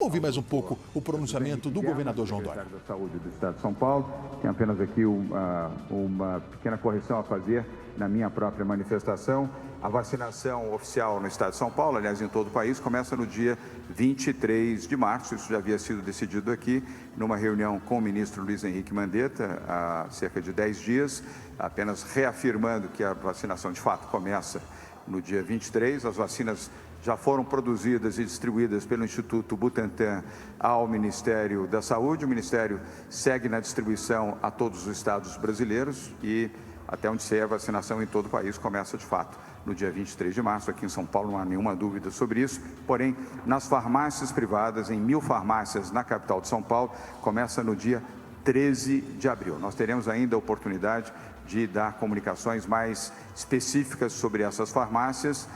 ouvir mais um pouco o pronunciamento do governador João Dória. Da Saúde do Estado de São Paulo, tem apenas aqui uma pequena correção a fazer na minha própria manifestação. A vacinação oficial no Estado de São Paulo, aliás, em todo o país, começa no dia 23 de março. Isso já havia sido decidido aqui numa reunião com o ministro Luiz Henrique Mandetta há cerca de 10 dias, apenas reafirmando que a vacinação de fato começa no dia 23. As vacinas já foram produzidas e distribuídas pelo Instituto Butantan ao Ministério da Saúde. O Ministério segue na distribuição a todos os estados brasileiros e, até onde sei, a vacinação em todo o país começa de fato no dia 23 de março. Aqui em São Paulo não há nenhuma dúvida sobre isso. Porém, nas farmácias privadas, em 1.000 farmácias na capital de São Paulo, começa no dia 13 de abril. Nós teremos ainda a oportunidade de dar comunicações mais específicas sobre essas farmácias,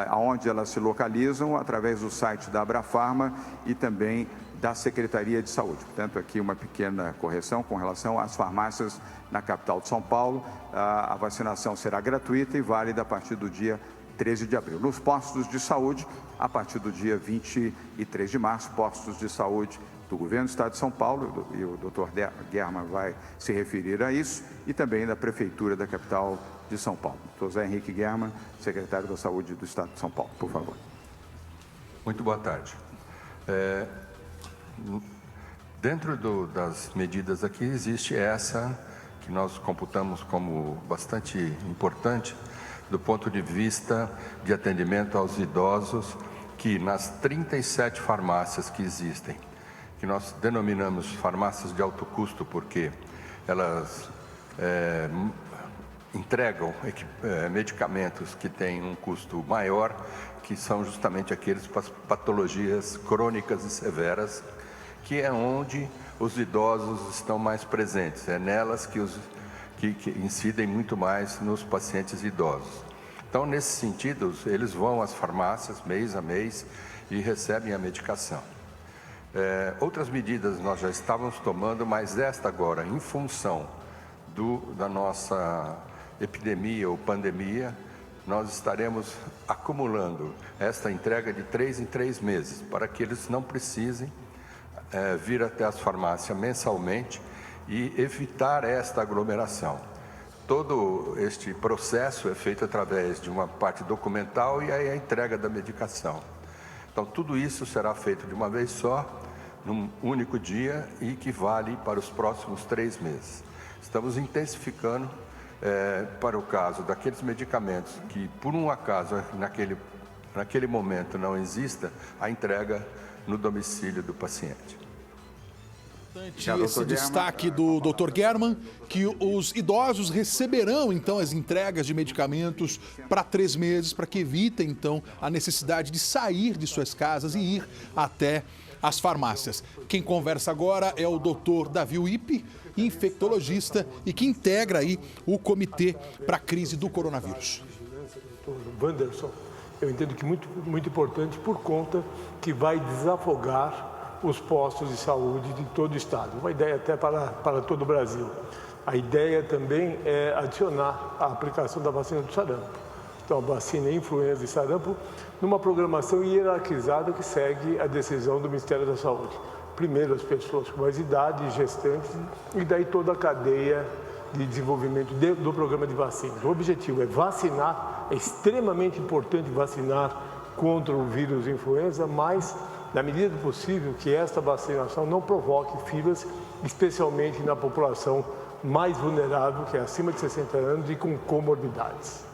aonde elas se localizam, através do site da Abrafarma e também da Secretaria de Saúde. Portanto, aqui uma pequena correção com relação às farmácias na capital de São Paulo. A vacinação será gratuita e válida a partir do dia 13 de abril. Nos postos de saúde, a partir do dia 23 de março, postos de saúde do Governo do Estado de São Paulo, e o Dr. German vai se referir a isso, e também da Prefeitura da capital de São Paulo. Dr. Zé Henrique German, secretário da Saúde do Estado de São Paulo, por favor. Muito boa tarde. Dentro das medidas aqui, existe essa que nós computamos como bastante importante do ponto de vista de atendimento aos idosos, que nas 37 farmácias que existem, que nós denominamos farmácias de alto custo porque elas entregam medicamentos que têm um custo maior, que são justamente aqueles para patologias crônicas e severas, que é onde os idosos estão mais presentes. É nelas que incidem muito mais nos pacientes idosos. Então, nesse sentido, eles vão às farmácias mês a mês e recebem a medicação. Outras medidas nós já estávamos tomando, mas esta agora, em função da nossa epidemia ou pandemia, nós estaremos acumulando esta entrega de 3 em 3 meses, para que eles não precisem vir até as farmácias mensalmente e evitar esta aglomeração. Todo este processo é feito através de uma parte documental e aí a entrega da medicação. Então, tudo isso será feito de uma vez só, num único dia e que vale para os próximos 3 meses. Estamos intensificando para o caso daqueles medicamentos que, por um acaso, naquele momento não exista, a entrega no domicílio do paciente. Esse destaque do Dr. German, que os idosos receberão, então, as entregas de medicamentos para 3 meses, para que evitem, então, a necessidade de sair de suas casas e ir até as farmácias. Quem conversa agora é o Dr. Davi Wippe, infectologista e que integra aí o comitê para a crise do coronavírus. Dr. Wanderson, eu entendo que muito importante por conta que vai desafogar os postos de saúde de todo o estado, uma ideia até para todo o Brasil. A ideia também é adicionar a aplicação da vacina do sarampo. Então, a vacina influenza e sarampo, numa programação hierarquizada que segue a decisão do Ministério da Saúde. Primeiro as pessoas com mais idade, gestantes, e daí toda a cadeia de desenvolvimento do programa de vacina. O objetivo é vacinar, é extremamente importante vacinar contra o vírus influenza, mas na medida do possível que esta vacinação não provoque filas, especialmente na população mais vulnerável, que é acima de 60 anos e com comorbidades.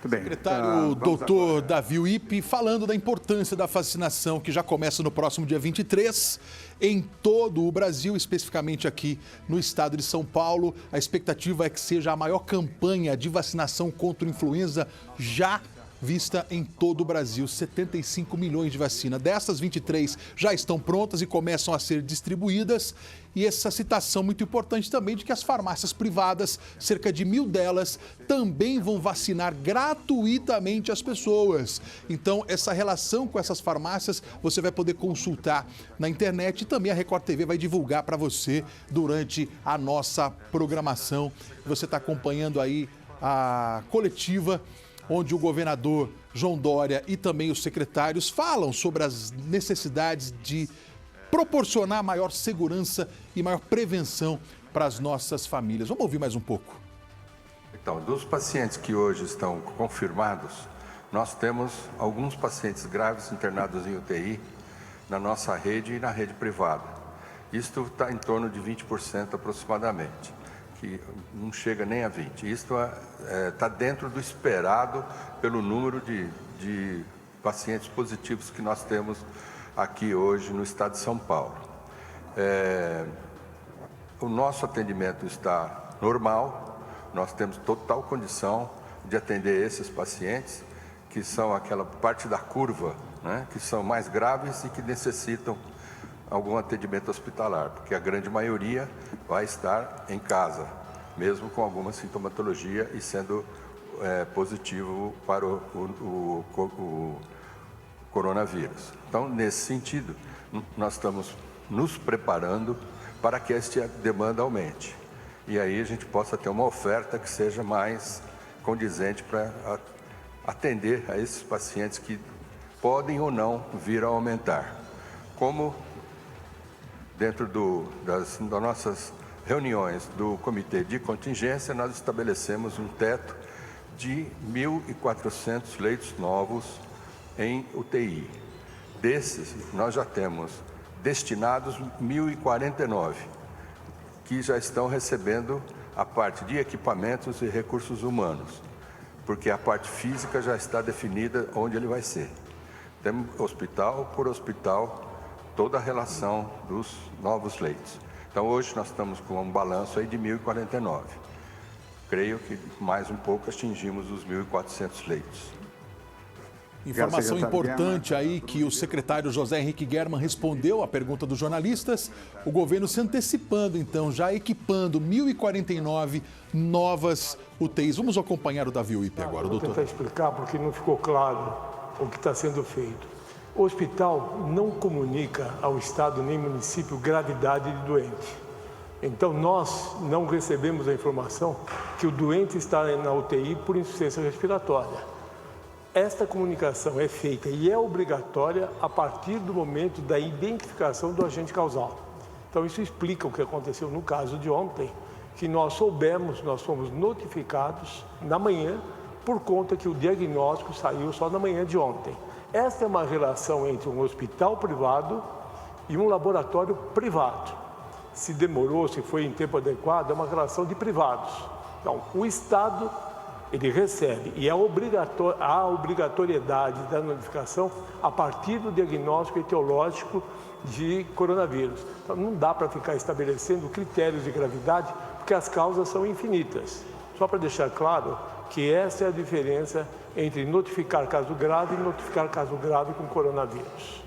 Secretário Dr. Davi Wippe falando da importância da vacinação que já começa no próximo dia 23 em todo o Brasil, especificamente aqui no estado de São Paulo. A expectativa é que seja a maior campanha de vacinação contra a influenza já vista em todo o Brasil. 75 milhões de vacinas. Dessas, 23 já estão prontas e começam a ser distribuídas. E essa citação muito importante também de que as farmácias privadas, cerca de 1.000 delas, também vão vacinar gratuitamente as pessoas. Então, essa relação com essas farmácias você vai poder consultar na internet e também a Record TV vai divulgar para você durante a nossa programação. Você está acompanhando aí a coletiva onde o governador João Dória e também os secretários falam sobre as necessidades de proporcionar maior segurança e maior prevenção para as nossas famílias. Vamos ouvir mais um pouco. Então, dos pacientes que hoje estão confirmados, nós temos alguns pacientes graves internados em UTI na nossa rede e na rede privada. Isto está em torno de 20% aproximadamente, que não chega nem a 20%. Isto está dentro do esperado pelo número de pacientes positivos que nós temos aqui hoje no estado de São Paulo. O nosso atendimento está normal, nós temos total condição de atender esses pacientes, que são aquela parte da curva, né, que são mais graves e que necessitam algum atendimento hospitalar, porque a grande maioria vai estar em casa, mesmo com alguma sintomatologia e sendo positivo para o coronavírus. Então, nesse sentido, nós estamos nos preparando para que esta demanda aumente. E aí a gente possa ter uma oferta que seja mais condizente para atender a esses pacientes que podem ou não vir a aumentar. Como dentro das nossas reuniões do Comitê de Contingência, nós estabelecemos um teto de 1.400 leitos novos em UTI. Desses, nós já temos destinados 1.049, que já estão recebendo a parte de equipamentos e recursos humanos, porque a parte física já está definida onde ele vai ser. Temos hospital por hospital, toda a relação dos novos leitos. Então, hoje nós estamos com um balanço aí de 1.049. Creio que mais um pouco atingimos os 1.400 leitos. Informação importante aí que o secretário José Henrique Germann respondeu à pergunta dos jornalistas. O governo se antecipando, então, já equipando 1.049 novas UTIs. Vamos acompanhar o Davi Uip agora, doutor. Vou tentar explicar porque não ficou claro o que está sendo feito. O hospital não comunica ao Estado nem município gravidade de doente. Então, nós não recebemos a informação que o doente está na UTI por insuficiência respiratória. Esta comunicação é feita e é obrigatória a partir do momento da identificação do agente causal. Então, isso explica o que aconteceu no caso de ontem, que nós fomos notificados na manhã, por conta que o diagnóstico saiu só na manhã de ontem. Esta é uma relação entre um hospital privado e um laboratório privado. Se demorou, se foi em tempo adequado, é uma relação de privados. Então, o Estado, ele recebe, e a obrigatoriedade da notificação a partir do diagnóstico etiológico de coronavírus. Então, não dá para ficar estabelecendo critérios de gravidade, porque as causas são infinitas. Só para deixar claro que essa é a diferença entre notificar caso grave e notificar caso grave com coronavírus.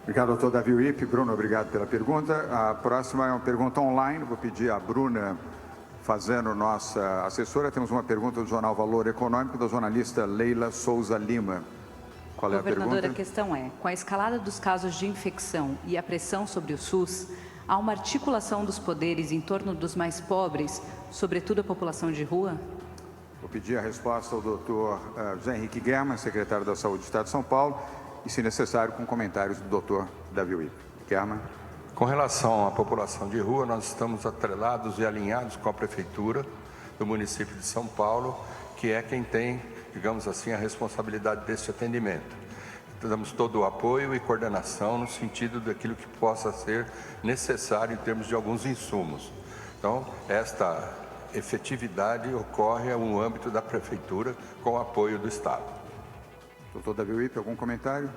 Obrigado, doutor Davi Uip. Bruno, obrigado pela pergunta. A próxima é uma pergunta online. Vou pedir a Bruna fazendo nossa assessora. Temos uma pergunta do jornal Valor Econômico, da jornalista Leila Souza Lima. Qual é a pergunta? Governadora, a questão é, com a escalada dos casos de infecção e a pressão sobre o SUS, há uma articulação dos poderes em torno dos mais pobres, sobretudo a população de rua? Vou pedir a resposta ao doutor José Henrique Germann, secretário da Saúde do Estado de São Paulo, e, se necessário, com comentários do doutor Davi Uip. Germann. Com relação à população de rua, nós estamos atrelados e alinhados com a Prefeitura do município de São Paulo, que é quem tem, digamos assim, a responsabilidade deste atendimento. Damos todo o apoio e coordenação no sentido daquilo que possa ser necessário em termos de alguns insumos. Então, esta efetividade ocorre no âmbito da Prefeitura com o apoio do Estado. Doutor Davi Uip, algum comentário?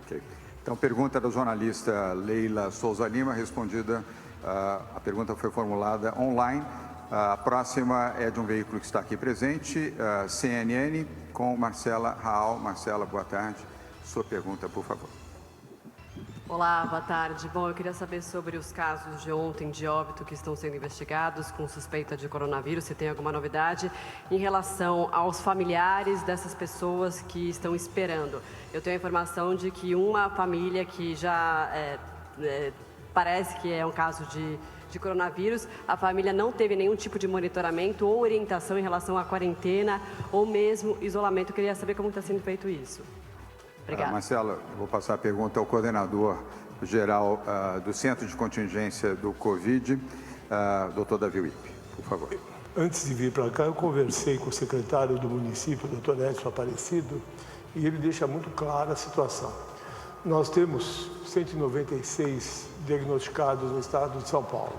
Ok. Então, pergunta da jornalista Leila Souza Lima, respondida, a pergunta foi formulada online. A próxima é de um veículo que está aqui presente, CNN, com Marcela Raal. Marcela, boa tarde. Sua pergunta, por favor. Olá, boa tarde. Bom, eu queria saber sobre os casos de ontem de óbito que estão sendo investigados com suspeita de coronavírus, se tem alguma novidade em relação aos familiares dessas pessoas que estão esperando. Eu tenho a informação de que uma família que já parece que é um caso de de coronavírus, a família não teve nenhum tipo de monitoramento ou orientação em relação à quarentena ou mesmo isolamento. Eu queria saber como está sendo feito isso. Obrigada. Marcela, vou passar a pergunta ao coordenador geral do Centro de Contingência do Covid, doutor Davi Wippe, por favor. Antes de vir para cá, eu conversei com o secretário do município, doutor Edson Aparecido, e ele deixa muito clara a situação. Nós temos 196 diagnosticados no estado de São Paulo,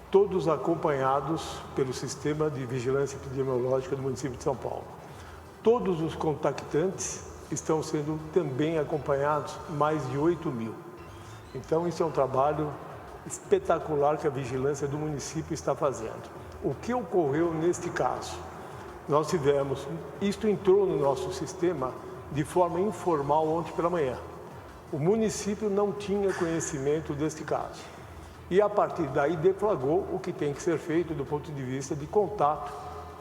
todos acompanhados pelo Sistema de Vigilância Epidemiológica do município de São Paulo. Todos os contactantes estão sendo também acompanhados, mais de 8.000. Então, isso é um trabalho espetacular que a vigilância do município está fazendo. O que ocorreu neste caso? Nós tivemos, isto entrou no nosso sistema de forma informal ontem pela manhã. O município não tinha conhecimento deste caso. E a partir daí deflagrou o que tem que ser feito do ponto de vista de contato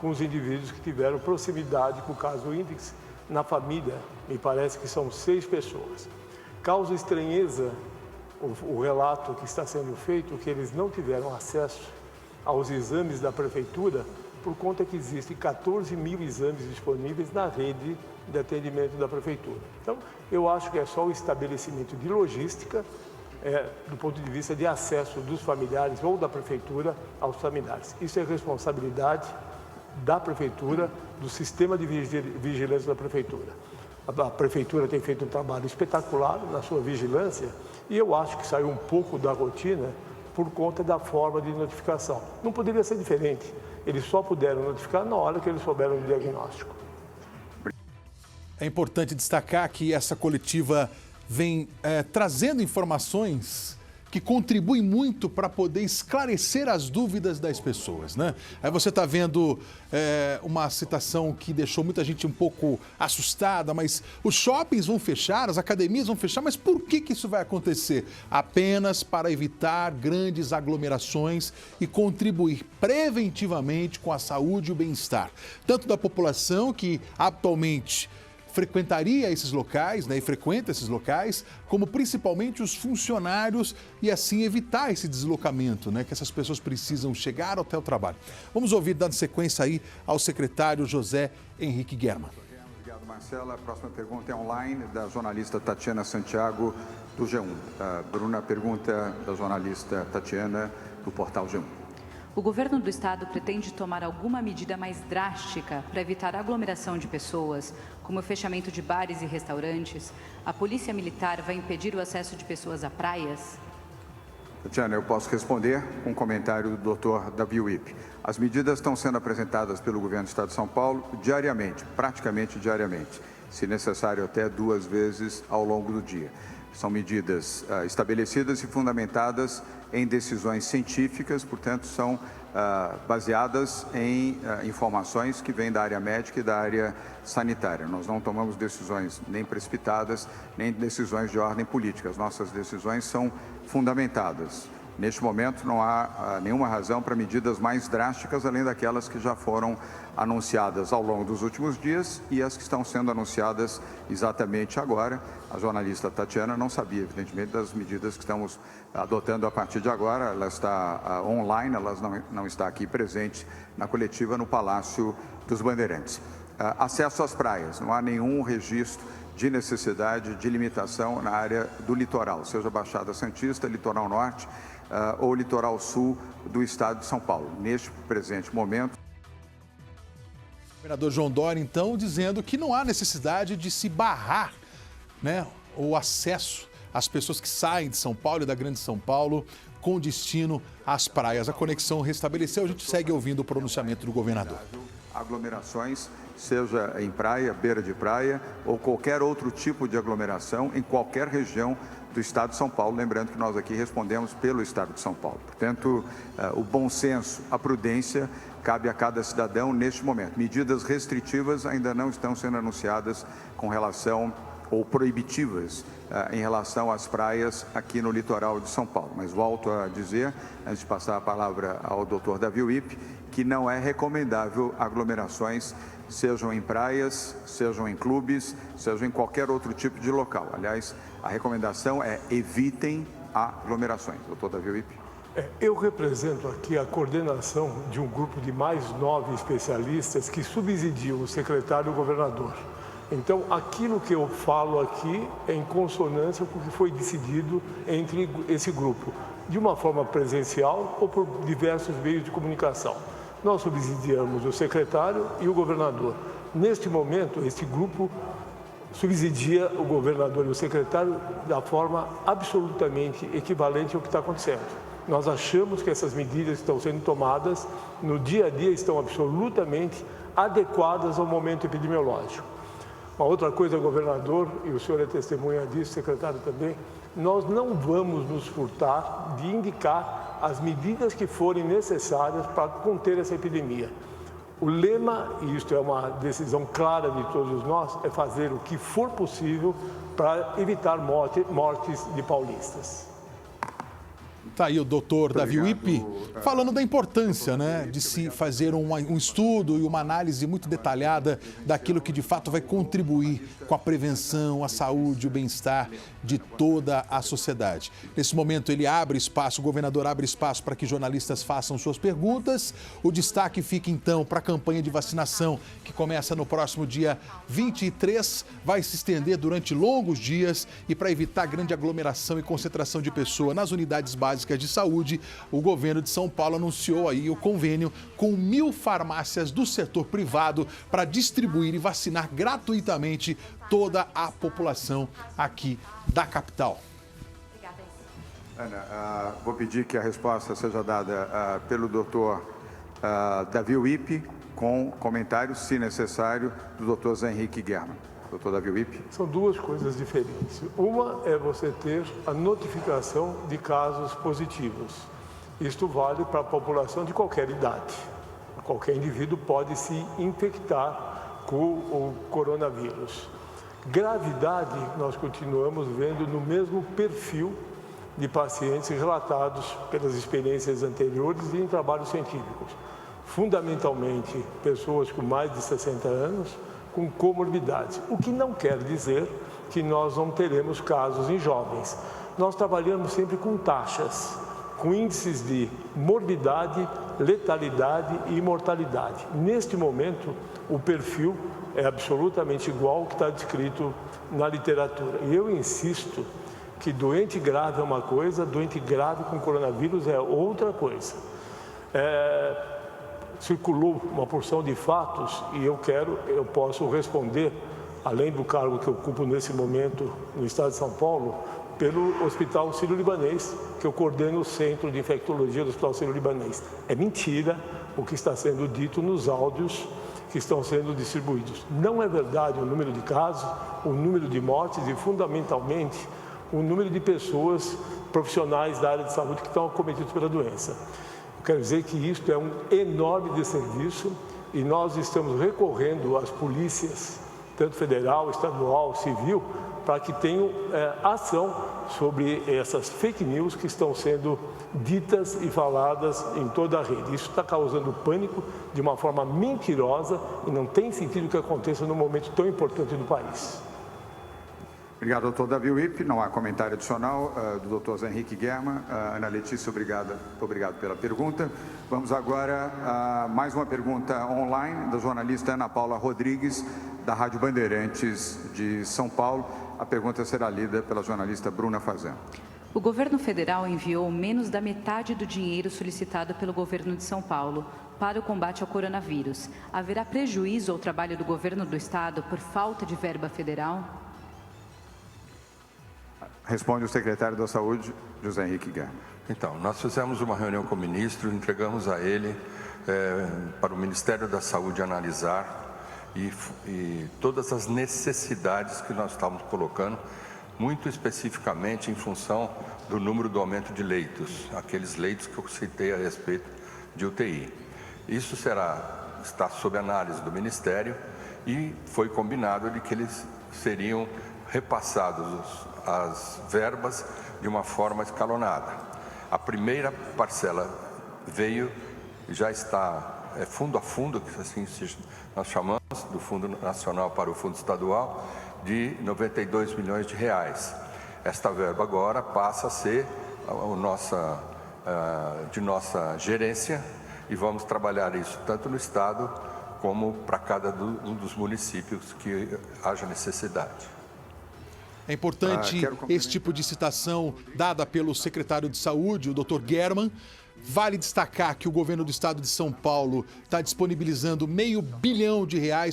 com os indivíduos que tiveram proximidade com o caso índice na família. Me parece que são 6 pessoas. Causa estranheza o relato que está sendo feito, que eles não tiveram acesso aos exames da prefeitura, por conta que existem 14.000 exames disponíveis na rede de atendimento da prefeitura. Então, eu acho que é só o estabelecimento de logística, do ponto de vista de acesso dos familiares ou da prefeitura aos familiares. Isso é responsabilidade da prefeitura, do sistema de vigilância da prefeitura. A prefeitura tem feito um trabalho espetacular na sua vigilância e eu acho que saiu um pouco da rotina por conta da forma de notificação. Não poderia ser diferente. Eles só puderam notificar na hora que eles souberam do diagnóstico. É importante destacar que essa coletiva vem trazendo informações que contribuem muito para poder esclarecer as dúvidas das pessoas, né? Aí você está vendo uma situação que deixou muita gente um pouco assustada, mas os shoppings vão fechar, as academias vão fechar, mas por que isso vai acontecer? Apenas para evitar grandes aglomerações e contribuir preventivamente com a saúde e o bem-estar, tanto da população que atualmente frequentaria esses locais, né, e frequenta esses locais, como principalmente os funcionários e assim evitar esse deslocamento, né, que essas pessoas precisam chegar até o trabalho. Vamos ouvir, dando sequência aí, ao secretário José Henrique German. Obrigado, Marcela. A próxima pergunta é online da jornalista Tatiana Santiago, do G1. Bruna, pergunta da jornalista Tatiana, do portal G1. O governo do estado pretende tomar alguma medida mais drástica para evitar aglomeração de pessoas, como o fechamento de bares e restaurantes? A polícia militar vai impedir o acesso de pessoas a praias? Tatiana, eu posso responder com um comentário do Dr. Davi Wippe. As medidas estão sendo apresentadas pelo governo do estado de São Paulo diariamente, praticamente diariamente, se necessário até 2 vezes ao longo do dia. São medidas estabelecidas e fundamentadas em decisões científicas, portanto, são baseadas em informações que vêm da área médica e da área sanitária. Nós não tomamos decisões nem precipitadas, nem decisões de ordem política. As nossas decisões são fundamentadas. Neste momento, não há nenhuma razão para medidas mais drásticas, além daquelas que já foram anunciadas ao longo dos últimos dias e as que estão sendo anunciadas exatamente agora. A jornalista Tatiana não sabia, evidentemente, das medidas que estamos adotando a partir de agora. Ela está online, ela não está aqui presente na coletiva no Palácio dos Bandeirantes. Acesso às praias, não há nenhum registro de necessidade de limitação na área do litoral, seja Baixada Santista, Litoral Norte ou Litoral Sul do estado de São Paulo. Neste presente momento. O governador João Dória, então, dizendo que não há necessidade de se barrar, né, o acesso às pessoas que saem de São Paulo e da Grande São Paulo com destino às praias. A conexão restabeleceu, a gente segue ouvindo o pronunciamento do governador. Aglomerações, seja em praia, beira de praia ou qualquer outro tipo de aglomeração em qualquer região do estado de São Paulo, lembrando que nós aqui respondemos pelo estado de São Paulo. Portanto, o bom senso, a prudência cabe a cada cidadão neste momento. Medidas restritivas ainda não estão sendo anunciadas com relação ou proibitivas em relação às praias aqui no litoral de São Paulo. Mas volto a dizer, antes de passar a palavra ao doutor Davi Wippe, que não é recomendável aglomerações, sejam em praias, sejam em clubes, sejam em qualquer outro tipo de local. Aliás, a recomendação é evitem aglomerações. Doutor Davi Wippe. Eu represento aqui a coordenação de um grupo de mais 9 especialistas que subsidiam o secretário e o governador. Então, aquilo que eu falo aqui é em consonância com o que foi decidido entre esse grupo, de uma forma presencial ou por diversos meios de comunicação. Nós subsidiamos o secretário e o governador. Neste momento, esse grupo subsidia o governador e o secretário da forma absolutamente equivalente ao que está acontecendo. Nós achamos que essas medidas que estão sendo tomadas no dia a dia estão absolutamente adequadas ao momento epidemiológico. Uma outra coisa, governador, e o senhor é testemunha disso, secretário também, nós não vamos nos furtar de indicar as medidas que forem necessárias para conter essa epidemia. O lema, e isto é uma decisão clara de todos nós, é fazer o que for possível para evitar mortes de paulistas. Está aí o doutor Davi Wippe falando da importância, né, de se fazer um estudo e uma análise muito detalhada daquilo que de fato vai contribuir com a prevenção, a saúde, o bem-estar de toda a sociedade. Nesse momento ele abre espaço, o governador abre espaço para que jornalistas façam suas perguntas. O destaque fica então para a campanha de vacinação que começa no próximo dia 23, vai se estender durante longos dias e para evitar grande aglomeração e concentração de pessoas nas unidades básicas de saúde, o governo de São Paulo anunciou aí o convênio com 1.000 farmácias do setor privado para distribuir e vacinar gratuitamente toda a população aqui da capital. Ana, vou pedir que a resposta seja dada pelo doutor Davi Wippe, com comentários, se necessário, do doutor Zé Henrique Guerra. Doutor Davi Wippe. São duas coisas diferentes. Uma é você ter a notificação de casos positivos. Isto vale para a população de qualquer idade. Qualquer indivíduo pode se infectar com o coronavírus. Gravidade, nós continuamos vendo no mesmo perfil de pacientes relatados pelas experiências anteriores e em trabalhos científicos. Fundamentalmente, pessoas com mais de 60 anos, com comorbidades, o que não quer dizer que nós não teremos casos em jovens. Nós trabalhamos sempre com taxas, com índices de morbidade, letalidade e mortalidade. Neste momento, o perfil é absolutamente igual ao que está descrito na literatura. E eu insisto que doente grave é uma coisa, doente grave com coronavírus é outra coisa. Circulou uma porção de fatos e eu posso responder, além do cargo que eu ocupo nesse momento no estado de São Paulo, pelo Hospital Sírio-Libanês, que eu coordeno o Centro de Infectologia do Hospital Sírio-Libanês. É mentira o que está sendo dito nos áudios que estão sendo distribuídos. Não é verdade o número de casos, o número de mortes e, fundamentalmente, o número de pessoas profissionais da área de saúde que estão acometidos pela doença. Quero dizer que isto é um enorme desserviço e nós estamos recorrendo às polícias, tanto federal, estadual, civil, para que tenham ação sobre essas fake news que estão sendo ditas e faladas em toda a rede. Isso está causando pânico de uma forma mentirosa e não tem sentido que aconteça num momento tão importante do país. Obrigado, doutor Davi Wippe. Não há comentário adicional do doutor Zé Henrique Guerra. Ana Letícia, obrigado pela pergunta. Vamos agora a mais uma pergunta online da jornalista Ana Paula Rodrigues, da Rádio Bandeirantes de São Paulo. A pergunta será lida pela jornalista Bruna Fazan. O governo federal enviou menos da metade do dinheiro solicitado pelo governo de São Paulo para o combate ao coronavírus. Haverá prejuízo ao trabalho do governo do estado por falta de verba federal? Responde o secretário da Saúde, José Henrique Guerra. Então, nós fizemos uma reunião com o ministro, entregamos a ele para o Ministério da Saúde analisar e todas as necessidades que nós estávamos colocando, muito especificamente em função do número do aumento de leitos, aqueles leitos que eu citei a respeito de UTI. Isso está sob análise do Ministério e foi combinado de que eles seriam repassados as verbas de uma forma escalonada. A primeira parcela veio, já está fundo a fundo, que assim nós chamamos, do Fundo Nacional para o Fundo Estadual, de 92 milhões de reais. Esta verba agora passa a ser a nossa de nossa gerência e vamos trabalhar isso tanto no Estado como para cada um dos municípios que haja necessidade. É importante esse tipo de citação dada pelo secretário de Saúde, o Dr. German. Vale destacar que o governo do estado de São Paulo está disponibilizando R$500 bilhão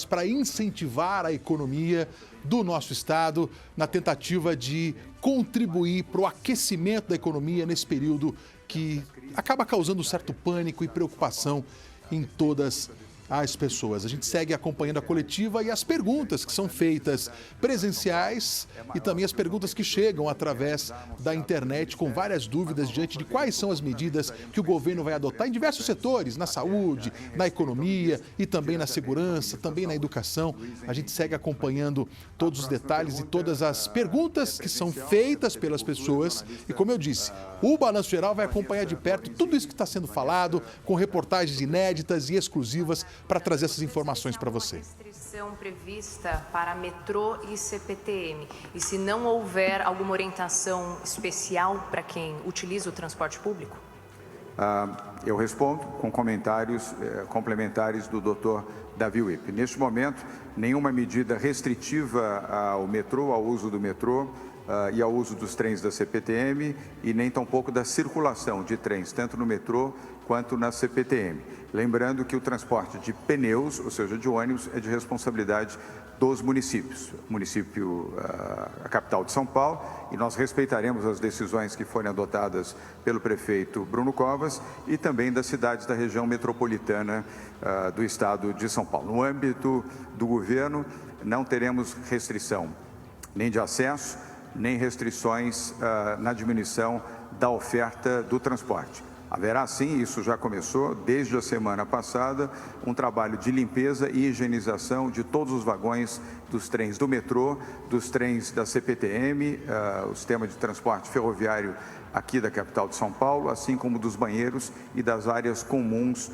para incentivar a economia do nosso estado na tentativa de contribuir para o aquecimento da economia nesse período que acaba causando um certo pânico e preocupação em todas as pessoas. A gente segue acompanhando a coletiva e as perguntas que são feitas presenciais e também as perguntas que chegam através da internet com várias dúvidas diante de quais são as medidas que o governo vai adotar em diversos setores, na saúde, na economia e também na segurança, também na educação. A gente segue acompanhando todos os detalhes e todas as perguntas que são feitas pelas pessoas e, como eu disse, o Balanço Geral vai acompanhar de perto tudo isso que está sendo falado, com reportagens inéditas e exclusivas para trazer essas informações para você. Restrição prevista para metrô e CPTM. E se não houver alguma orientação especial para quem utiliza o transporte público? Eu respondo com comentários complementares do Dr. Davi Wipp. Neste momento, nenhuma medida restritiva ao metrô, ao uso do metrô e ao uso dos trens da CPTM e nem tampouco da circulação de trens, tanto no metrô quanto na CPTM. Lembrando que o transporte de pneus, ou seja, de ônibus, é de responsabilidade dos municípios. Município, a capital de São Paulo, e nós respeitaremos as decisões que forem adotadas pelo prefeito Bruno Covas e também das cidades da região metropolitana do estado de São Paulo. No âmbito do governo, não teremos restrição nem de acesso, nem restrições na diminuição da oferta do transporte. Haverá sim, isso já começou desde a semana passada, um trabalho de limpeza e higienização de todos os vagões dos trens do metrô, dos trens da CPTM, o sistema de transporte ferroviário aqui da capital de São Paulo, assim como dos banheiros e das áreas comuns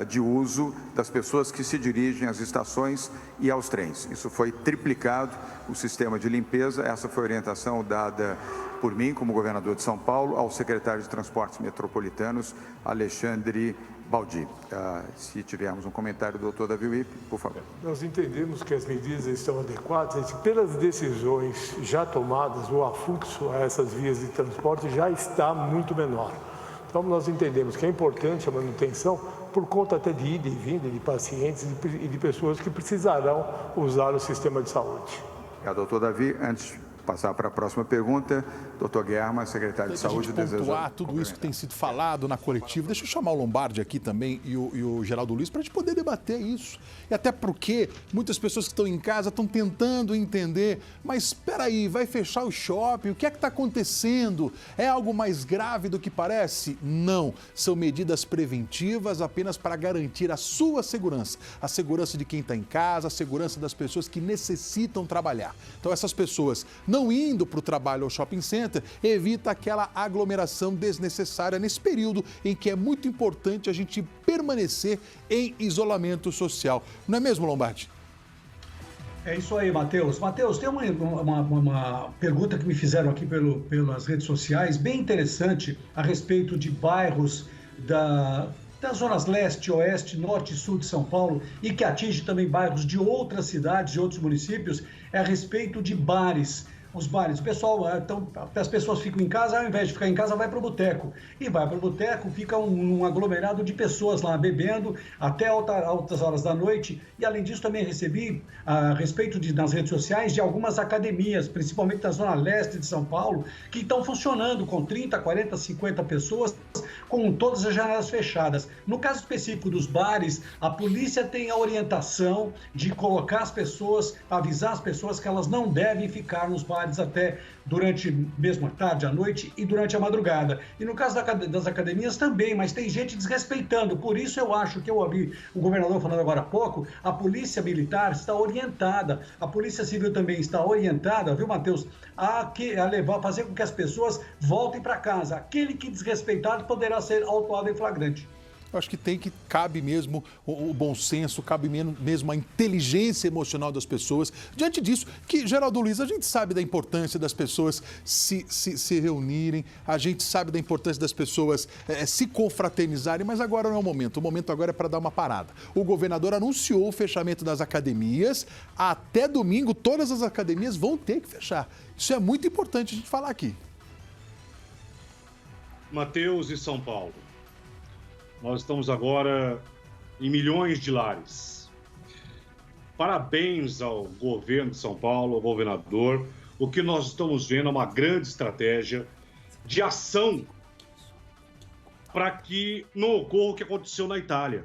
de uso das pessoas que se dirigem às estações e aos trens. Isso foi triplicado, o sistema de limpeza, essa foi a orientação dada por mim, como governador de São Paulo, ao secretário de Transportes Metropolitanos, Alexandre Baldi. Se tivermos um comentário do doutor Davi Wipp, por favor. Nós entendemos que as medidas estão adequadas, pelas decisões já tomadas, o afluxo a essas vias de transporte já está muito menor. Então, nós entendemos que é importante a manutenção por conta até de ida e vinda de pacientes e de pessoas que precisarão usar o sistema de saúde. Doutor Davi, antes de passar para a próxima pergunta, doutor German, secretário de Saúde, pontuar tudo isso que tem sido falado na coletiva. Deixa eu chamar o Lombardi aqui também e o Geraldo Luiz para a gente poder debater isso. E até porque muitas pessoas que estão em casa estão tentando entender, mas espera aí, vai fechar o shopping? O que é que está acontecendo? É algo mais grave do que parece? Não, são medidas preventivas apenas para garantir a sua segurança, a segurança de quem está em casa, a segurança das pessoas que necessitam trabalhar. Então essas pessoas não indo para o trabalho ao shopping center, evita aquela aglomeração desnecessária nesse período em que é muito importante a gente permanecer em isolamento social. Não é mesmo, Lombardi? É isso aí, Matheus. Matheus, tem uma pergunta que me fizeram aqui pelas redes sociais, bem interessante, a respeito de bairros das zonas leste, oeste, norte e sul de São Paulo e que atinge também bairros de outras cidades, de outros municípios, é a respeito de bares. Os bares, o pessoal, então, as pessoas ficam em casa, ao invés de ficar em casa, vai para o boteco. E vai para o boteco, fica um aglomerado de pessoas lá bebendo até altas horas da noite. E, além disso, também recebi, a respeito nas redes sociais, de algumas academias, principalmente na zona leste de São Paulo, que estão funcionando com 30, 40, 50 pessoas, com todas as janelas fechadas. No caso específico dos bares, a polícia tem a orientação de colocar as pessoas, avisar as pessoas que elas não devem ficar nos bares até durante mesmo a tarde, à noite e durante a madrugada. E no caso das academias também, mas tem gente desrespeitando. Por isso eu acho que eu ouvi o governador falando agora há pouco, a polícia militar está orientada, a polícia civil também está orientada, viu, Matheus, a fazer com que as pessoas voltem para casa. Aquele que desrespeitar poderá ser autuado em flagrante. Eu acho que cabe mesmo o bom senso, cabe mesmo a inteligência emocional das pessoas. Diante disso, que, Geraldo Luiz, a gente sabe da importância das pessoas se reunirem, a gente sabe da importância das pessoas se confraternizarem, mas agora não é o momento. O momento agora é para dar uma parada. O governador anunciou o fechamento das academias. Até domingo, todas as academias vão ter que fechar. Isso é muito importante a gente falar aqui. Matheus e São Paulo. Nós estamos agora em milhões de lares. Parabéns ao governo de São Paulo, ao governador. O que nós estamos vendo é uma grande estratégia de ação para que não ocorra o que aconteceu na Itália.